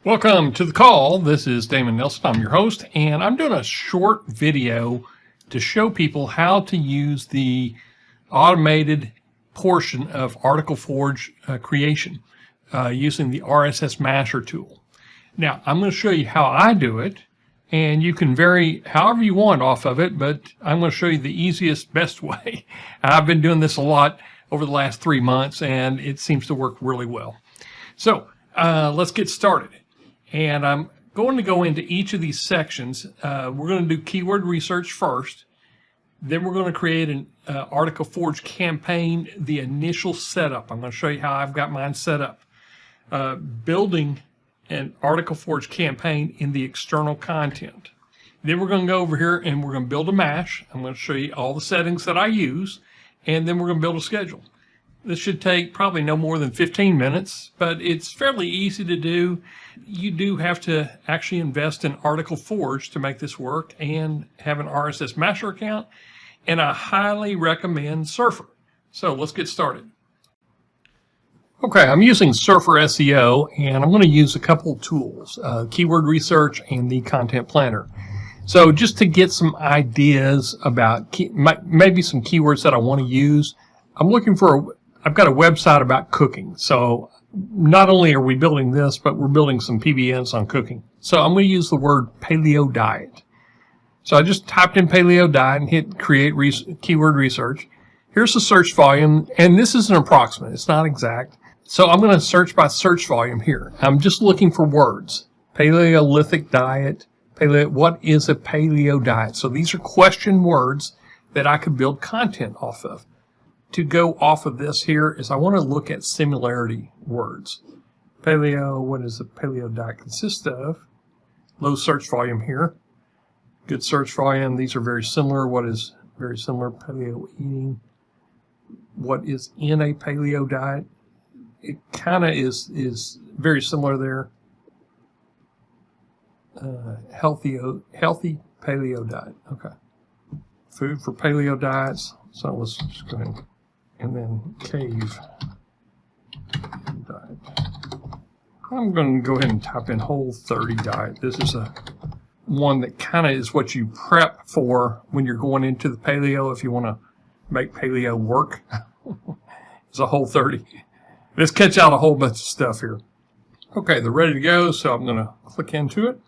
Welcome to the call. This is Damon Nelson. I'm your host, and I'm doing a short video to show people how to use the automated portion of Article Forge creation using the RSSMasher tool. Now, I'm going to show you how I do it, and you can vary however you want off of it, but I'm going to show you the easiest, best way. I've been doing this a lot over the last 3 months, and it seems to work really well. So let's get started. And I'm going to go into each of these sections. We're going to do keyword research first. Then we're going to create an Article Forge campaign, the initial setup. I'm going to show you how I've got mine set up. Building an Article Forge campaign in the external content. Then we're going to go over here and we're going to build a mash. I'm going to show you all the settings that I use. And then we're going to build a schedule. This should take probably no more than 15 minutes, but it's fairly easy to do. You do have to actually invest in Article Forge to make this work and have an RSSMasher account, and I highly recommend Surfer. So let's get started. Okay, I'm using SurferSEO, and I'm going to use a couple tools, keyword research and the content planner. So just to get some ideas about maybe some keywords that I want to use, I've got a website about cooking. So not only are we building this, but we're building some PBNs on cooking. So I'm going to use the word paleo diet. So I just typed in paleo diet and hit create keyword research. Here's the search volume, and this is an approximate. It's not exact. So I'm going to search by search volume here. I'm just looking for words. Paleolithic diet. What is a paleo diet? So these are question words that I could build content off of. To go off of this here is I want to look at similarity words. Paleo, what does the paleo diet consist of? Low search volume here. Good search volume. These are very similar. What is very similar? Paleo eating. What is in a paleo diet? It kind of is very similar there. Healthy paleo diet. Okay. Food for paleo diets. So let's just go ahead and then cave diet. I'm going to go ahead and type in Whole30 diet. This is one that kind of is what you prep for when you're going into the paleo if you want to make paleo work. It's a Whole30. Let's catch out a whole bunch of stuff here. Okay, they're ready to go, so I'm going to click into it.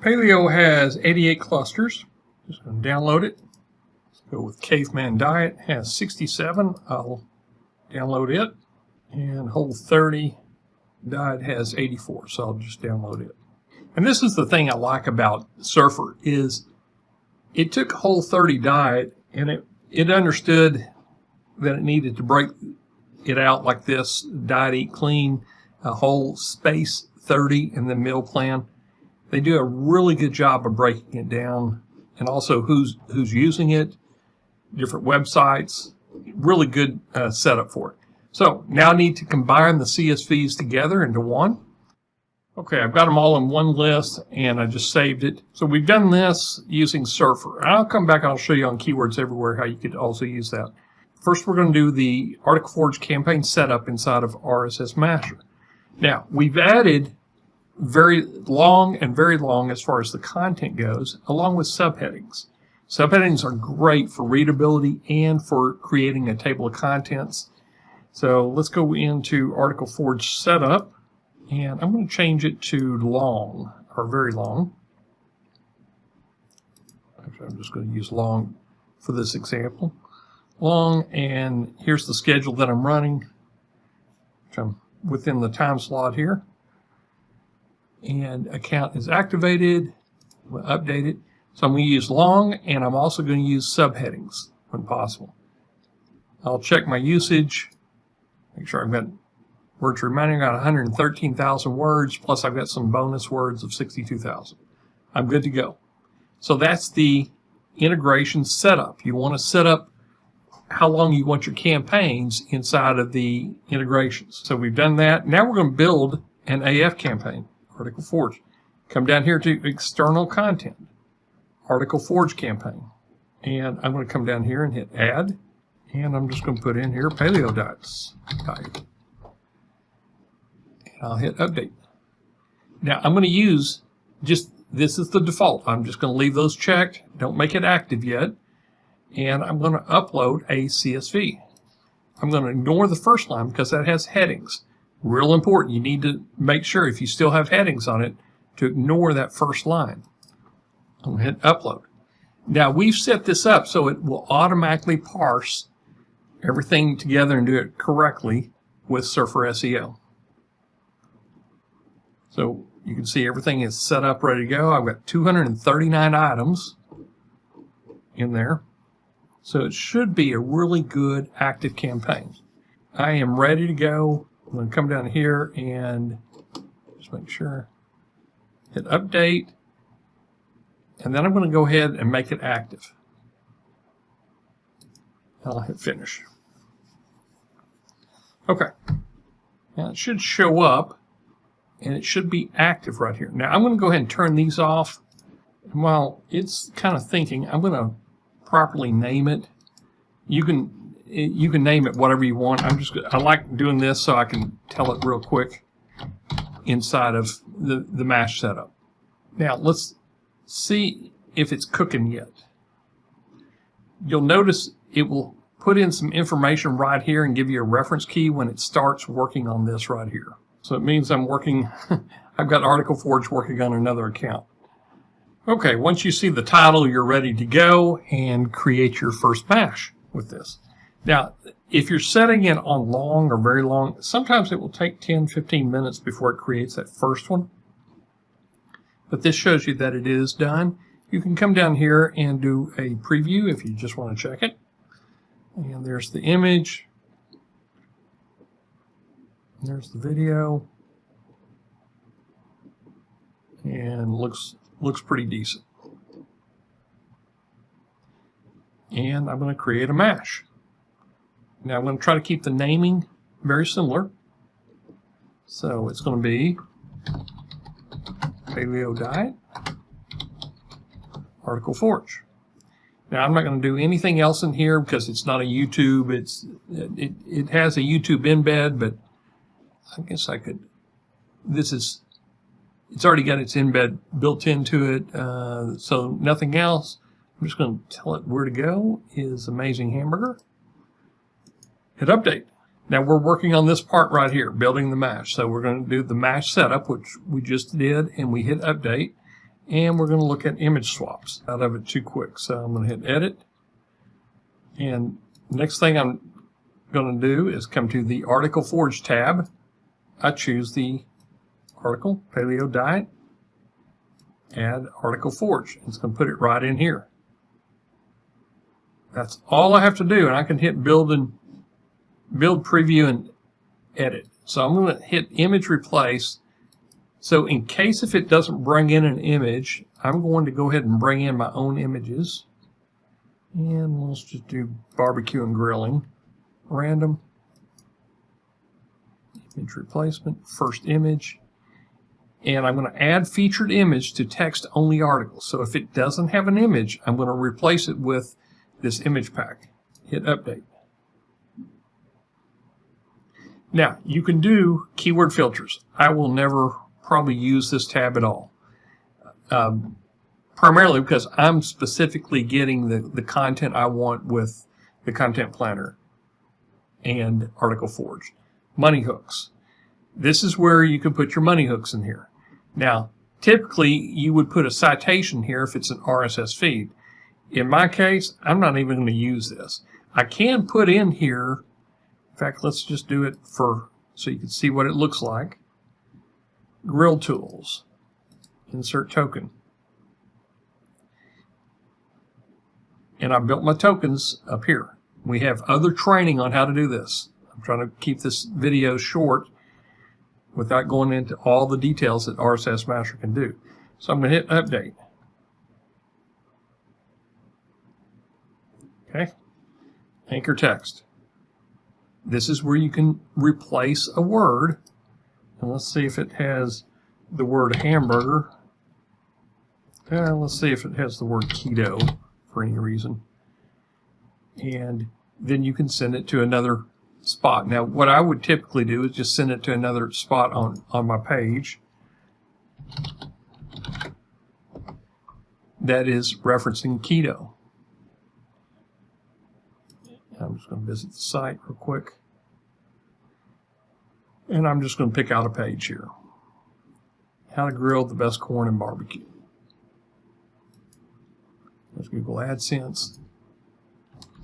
Paleo has 88 clusters. Just going to download it. Go with Caveman Diet, has 67. I'll download it. And Whole30 Diet has 84, so I'll just download it. And this is the thing I like about Surfer is it took Whole30 Diet and it understood that it needed to break it out like this: diet, eat clean, a whole space 30, and the meal plan. They do a really good job of breaking it down, and also who's using it. Different websites, really good setup for it. So now I need to combine the CSVs together into one. Okay, I've got them all in one list and I just saved it. So we've done this using Surfer. I'll come back and I'll show you on Keywords Everywhere how you could also use that. First, we're going to do the Article Forge campaign setup inside of RSSMasher. Now, we've added very long as far as the content goes, along with subheadings. Subheadings are great for readability and for creating a table of contents. So let's go into Article Forge Setup, and I'm going to change it to long, or very long. Actually, I'm just going to use long for this example. Long, and here's the schedule that I'm running, which I'm within the time slot here. And account is activated. We'll update it. So I'm going to use long, and I'm also going to use subheadings when possible. I'll check my usage, make sure I've got words remaining. I've got 113,000 words, plus I've got some bonus words of 62,000. I'm good to go. So that's the integration setup. You want to set up how long you want your campaigns inside of the integrations. So we've done that. Now we're going to build an AF campaign, Article Forge. Come down here to external content. Article Forge campaign. And I'm going to come down here and hit add. And I'm just going to put in here paleo diets. And I'll hit update. Now I'm going to use this is the default. I'm just going to leave those checked. Don't make it active yet. And I'm going to upload a CSV. I'm going to ignore the first line because that has headings. Real important. You need to make sure if you still have headings on it to ignore that first line. I'm going to hit upload. Now we've set this up so it will automatically parse everything together and do it correctly with SurferSEO. So you can see everything is set up, ready to go. I've got 239 items in there. So it should be a really good active campaign. I am ready to go. I'm going to come down here and just make sure, hit update, and then I'm going to go ahead and make it active. I'll hit finish. Okay. Now it should show up, and it should be active right here. Now I'm going to go ahead and turn these off. And while it's kind of thinking, I'm going to properly name it. You can name it whatever you want. I like doing this so I can tell it real quick inside of the mash setup. Now let's see if it's cooking yet. You'll notice it will put in some information right here and give you a reference key when it starts working on this right here. So it means I'm working, I've got Article Forge working on another account. Okay, once you see the title, you're ready to go and create your first mash with this. Now, if you're setting it on long or very long, sometimes it will take 10-15 minutes before it creates that first one. But this shows you that it is done. You can come down here and do a preview if you just want to check it. And there's the image. There's the video. And looks pretty decent. And I'm going to create a mash. Now I'm going to try to keep the naming very similar. So it's going to be Paleo Diet, Article Forge. Now I'm not going to do anything else in here because it's not a YouTube. It has a YouTube embed, but I guess I could. It's already got its embed built into it, so nothing else. I'm just going to tell it where to go is Amazing Hamburger. Hit update. Now we're working on this part right here, building the mash. So we're going to do the mash setup, which we just did, and we hit update. And we're going to look at image swaps. Out of it too quick, so I'm going to hit edit. And next thing I'm going to do is come to the Article Forge tab. I choose the article, Paleo Diet, add Article Forge. It's going to put it right in here. That's all I have to do, and I can hit build, preview, and edit. So I'm going to hit image replace. So in case if it doesn't bring in an image, I'm going to go ahead and bring in my own images. And let's just do barbecue and grilling. Random. Image replacement, first image. And I'm going to add featured image to text only articles. So if it doesn't have an image, I'm going to replace it with this image pack. Hit update. Now, you can do keyword filters. I will never probably use this tab at all. Primarily because I'm specifically getting the content I want with the content planner and Article Forge. Money hooks. This is where you can put your money hooks in here. Now, typically you would put a citation here if it's an RSS feed. In my case, I'm not even going to use this. I can put in here, in fact, let's just do it so you can see what it looks like. Grill tools, insert token. And I built my tokens up here. We have other training on how to do this. I'm trying to keep this video short without going into all the details that RSSMasher can do. So I'm going to hit update. Okay. Anchor text. This is where you can replace a word. And let's see if it has the word hamburger. Let's see if it has the word keto for any reason. And then you can send it to another spot. Now, what I would typically do is just send it to another spot on my page. that is referencing keto. I'm just going to visit the site real quick. And I'm just going to pick out a page here. How to grill the best corn and barbecue. There's Google AdSense.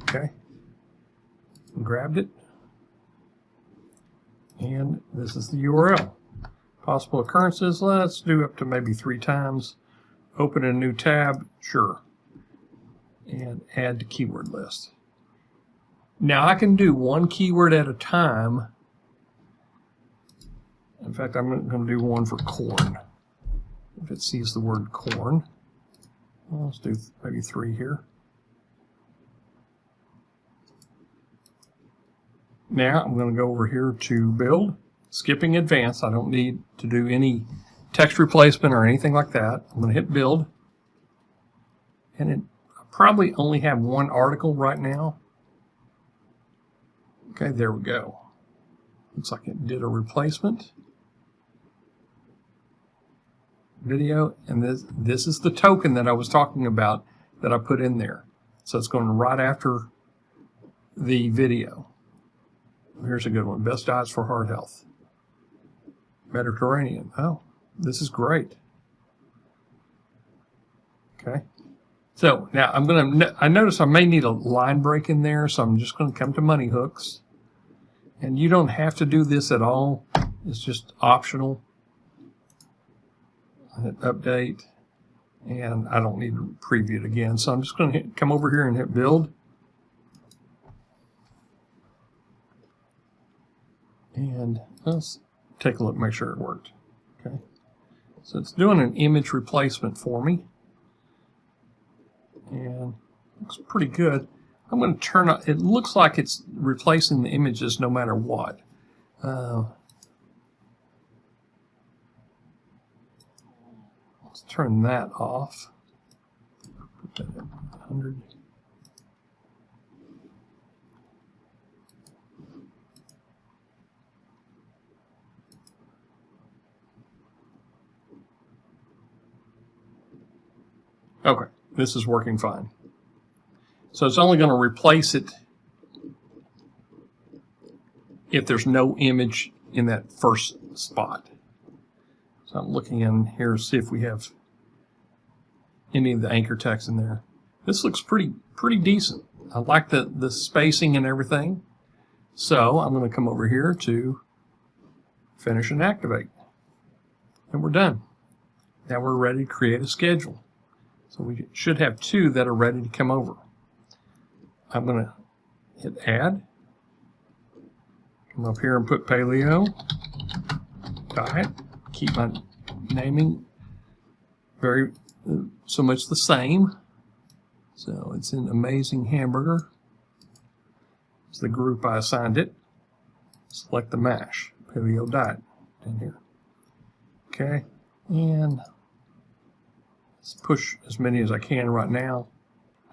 Okay. Grabbed it. And this is the URL. Possible occurrences, let's do up to maybe 3 times. Open a new tab, sure. And add to keyword list. Now I can do one keyword at a time. In fact, I'm going to do one for corn. If it sees the word corn, well, let's do maybe 3 here. Now I'm going to go over here to build, skipping advanced. I don't need to do any text replacement or anything like that. I'm going to hit build. And I probably only have one article right now. Okay, there we go. Looks like it did a replacement video, and this is the token that I was talking about that I put in there. So it's going right after the video. Here's a good one. Best diets for heart health. Mediterranean. Oh, this is great. Okay. So now I notice I may need a line break in there, so I'm just going to come to money hooks. And you don't have to do this at all. It's just optional. I hit update, and I don't need to preview it again. So I'm just going to come over here and hit build. And let's take a look, make sure it worked. Okay. So it's doing an image replacement for me. And it looks pretty good. I'm going to turn on, it looks like it's replacing the images no matter what. Let's turn that off. Put that at 100. Okay, this is working fine. So it's only going to replace it if there's no image in that first spot. So I'm looking in here to see if we have any of the anchor text in there. This looks pretty decent. I like the spacing and everything. So I'm going to come over here to finish and activate. And we're done. Now we're ready to create a schedule. So we should have 2 that are ready to come over. I'm going to hit add. Come up here and put paleo diet. Keep my naming so much the same. So it's an amazing hamburger. It's the group I assigned it. Select the mash, paleo diet in here. Okay, and let's push as many as I can right now.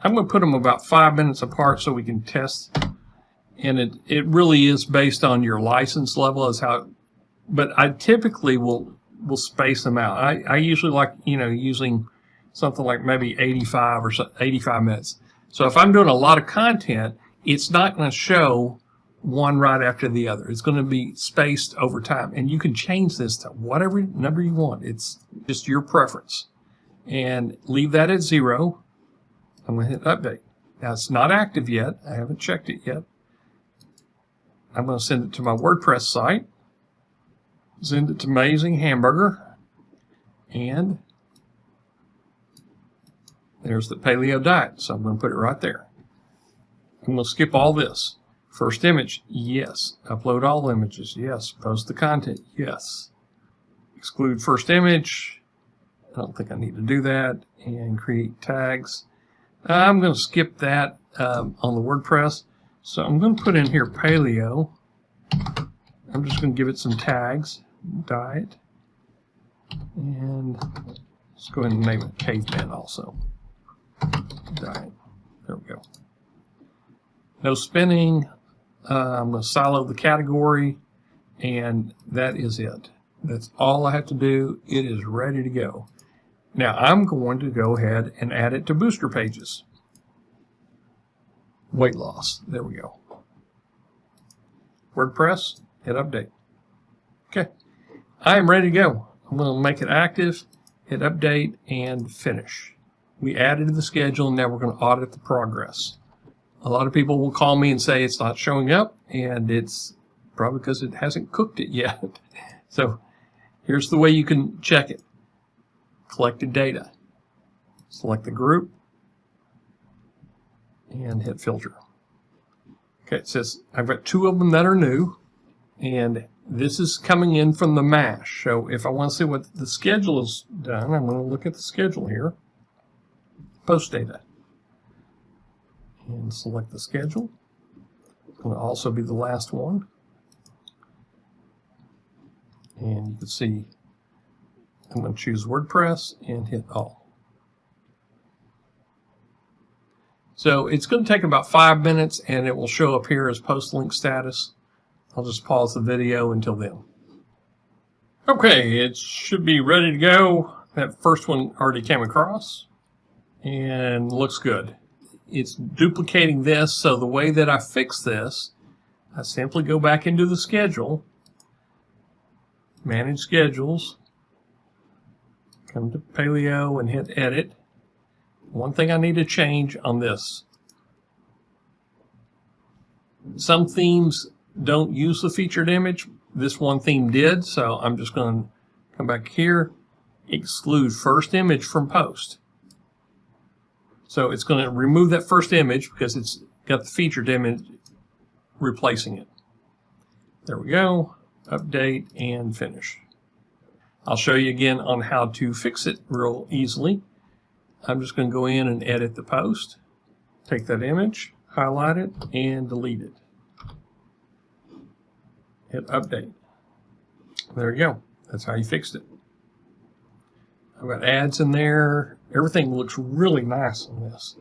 I'm going to put them about 5 minutes apart so we can test. And it really is based on your license level as how, but I typically will space them out. I usually like, using something like maybe 85 or 85 minutes. So if I'm doing a lot of content, it's not going to show one right after the other. It's going to be spaced over time. And you can change this to whatever number you want. It's just your preference. And leave that at 0. I'm going to hit update. Now it's not active yet. I haven't checked it yet. I'm going to send it to my WordPress site. Send it to Amazing Hamburger. And there's the paleo diet. So I'm going to put it right there. I'm going to skip all this. First image, yes. Upload all images, yes. Post the content, yes. Exclude first image. I don't think I need to do that. And create tags. I'm going to skip that on the WordPress. So I'm going to put in here paleo. I'm just going to give it some tags. Diet. And let's go ahead and name it caveman also. Diet. There we go. No spinning. I'm going to silo the category. And that is it. That's all I have to do. It is ready to go. Now I'm going to go ahead and add it to booster pages. Weight loss. There we go. WordPress, hit update. Okay. I am ready to go. I'm going to make it active, hit update, and finish. We added to the schedule, and now we're going to audit the progress. A lot of people will call me and say it's not showing up, and it's probably because it hasn't cooked it yet. So here's the way you can check it. Collected data. Select the group, and hit filter. Okay, it says I've got 2 of them that are new, and this is coming in from the Mash. So if I want to see what the schedule has done, I'm going to look at the schedule here. Post data. And select the schedule. It's going to also be the last one. And you can see I'm going to choose WordPress and hit all. So it's going to take about 5 minutes, and it will show up here as post link status. I'll just pause the video until then. Okay, it should be ready to go. That first one already came across and looks good. It's duplicating this, so the way that I fix this, I simply go back into the schedule, manage schedules, come to Paleo and hit edit. One thing I need to change on this. Some themes don't use the featured image. This one theme did, so I'm just going to come back here, exclude first image from post. So it's going to remove that first image because it's got the featured image replacing it. There we go. Update and finish. I'll show you again on how to fix it real easily. I'm just going to go in and edit the post, take that image, highlight it, and delete it. Hit update. There you go. That's how you fixed it. I've got ads in there. Everything looks really nice on this.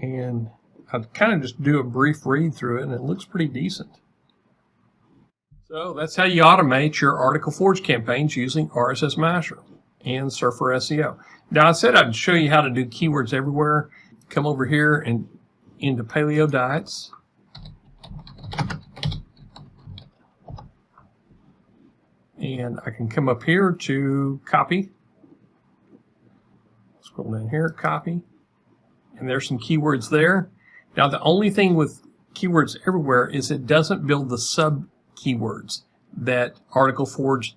And I kind of just do a brief read through it, and it looks pretty decent. So that's how you automate your Article Forge campaigns using RSSMasher and SurferSEO. Now I said I'd show you how to do keywords everywhere. Come over here and into Paleo Diets. And I can come up here to copy. Scroll down here, copy. And there's some keywords there. Now the only thing with keywords everywhere is it doesn't build the sub keywords that Article Forge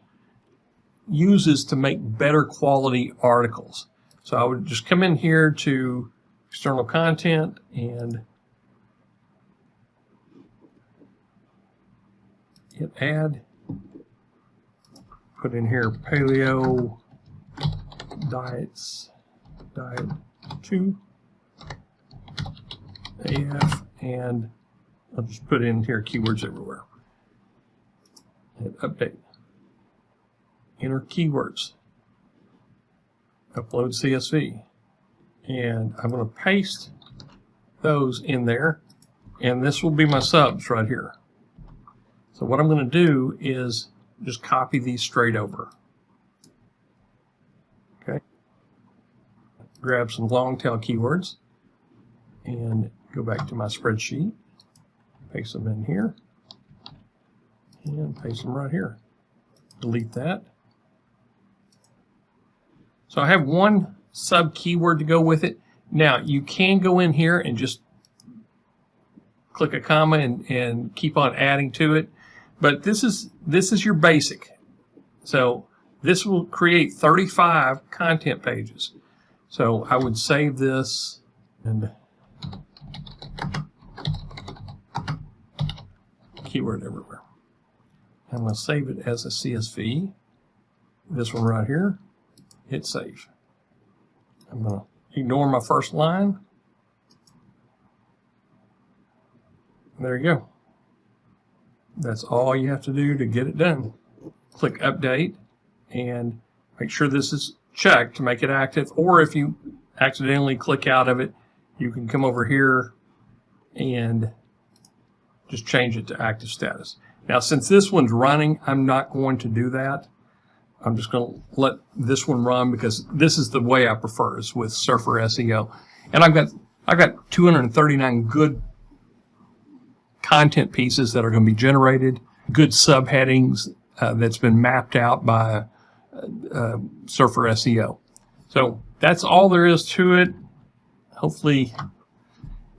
uses to make better quality articles. So I would just come in here to external content and hit add. Put in here Paleo Diets, Diet 2, AF, and I'll just put in here keywords everywhere. Hit update. Enter keywords. Upload CSV. And I'm going to paste those in there. And this will be my subs right here. So what I'm going to do is just copy these straight over. Okay. Grab some long tail keywords and go back to my spreadsheet. Paste them in here. And paste them right here. Delete that. So I have one sub keyword to go with it. Now you can go in here and just click a comma and keep on adding to it. But this is your basic. So this will create 35 content pages. So I would save this and keyword everywhere. I'm going to save it as a CSV. This one right here. Hit save. I'm going to ignore my first line. There you go. That's all you have to do to get it done. Click update and make sure this is checked to make it active. Or if you accidentally click out of it, you can come over here and just change it to active status. Now, since this one's running, I'm not going to do that. I'm just going to let this one run because this is the way I prefer, is with SurferSEO. And I've got 239 good content pieces that are going to be generated, good subheadings that's been mapped out by SurferSEO. So that's all there is to it. Hopefully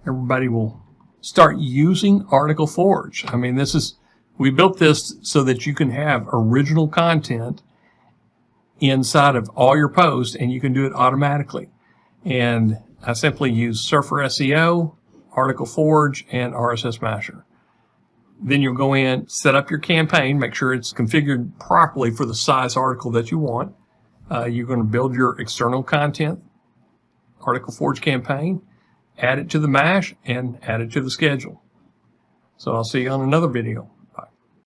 everybody will start using Article Forge. I mean, we built this so that you can have original content inside of all your posts, and you can do it automatically. And I simply use SurferSEO, Article Forge, and RSSMasher. Then you'll go in, set up your campaign, make sure it's configured properly for the size article that you want. You're going to build your external content, Article Forge campaign, add it to the MASH, and add it to the schedule. So I'll see you on another video.